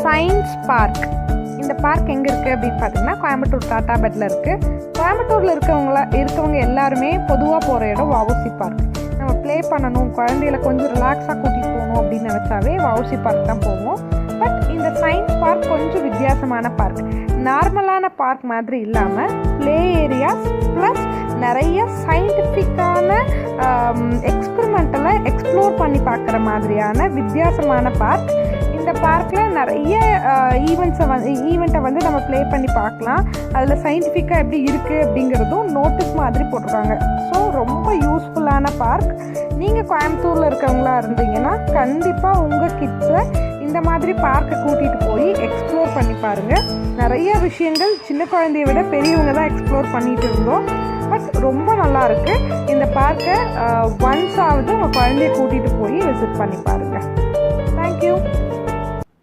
Science park. இந்த park எங்கே இருக்குது அப்படின்னு பார்த்தீங்கன்னா கோயம்புத்தூர் டாடா பெட்டில் இருக்குது. கோயம்புத்தூரில் இருக்கவங்க எல்லாருமே பொதுவாக போகிற இடம் வஉசி பார்க். நம்ம ப்ளே பண்ணணும், குழந்தைகளை கொஞ்சம் ரிலாக்ஸாக கூட்டிகிட்டு போகணும் அப்படின்னு நினச்சாவே வஉசி பார்க் தான் போவோம். பட் இந்த சயின்ஸ் பார்க் கொஞ்சம் வித்தியாசமான பார்க். நார்மலான பார்க் மாதிரி இல்லாமல் ப்ளே ஏரியாஸ் ப்ளஸ் நிறைய சயின்டிஃபிக்கான எக்ஸ்பெரிமெண்டலை எக்ஸ்ப்ளோர் பண்ணி பார்க்குற மாதிரியான வித்தியாசமான பார்க். இந்த பார்க்கில் நிறைய ஈவெண்ட்டை வந்து நம்ம ப்ளே பண்ணி பார்க்கலாம். அதில் சயின்டிஃபிக்காக எப்படி இருக்குது அப்படிங்கிறதும் நோட்டீஸ் மாதிரி போட்டிருக்காங்க. ஸோ ரொம்ப யூஸ்ஃபுல்லான பார்க். நீங்கள் கோயம்புத்தூரில் இருக்கவங்களா இருந்தீங்கன்னா கண்டிப்பாக உங்கள் கிட்ஸை இந்த மாதிரி பார்க்கை கூட்டிகிட்டு போய் எக்ஸ்ப்ளோர் பண்ணி பாருங்கள். நிறைய விஷயங்கள் சின்ன குழந்தைய விட பெரியவங்க தான் எக்ஸ்ப்ளோர் பண்ணிகிட்டு இருந்தோம். பட் ரொம்ப நல்லாயிருக்கு. இந்த பார்க்கை ஒன்ஸாவது உங்கள் குழந்தைய கூட்டிகிட்டு போய் விசிட் பண்ணி பாருங்கள். தேங்க்யூ.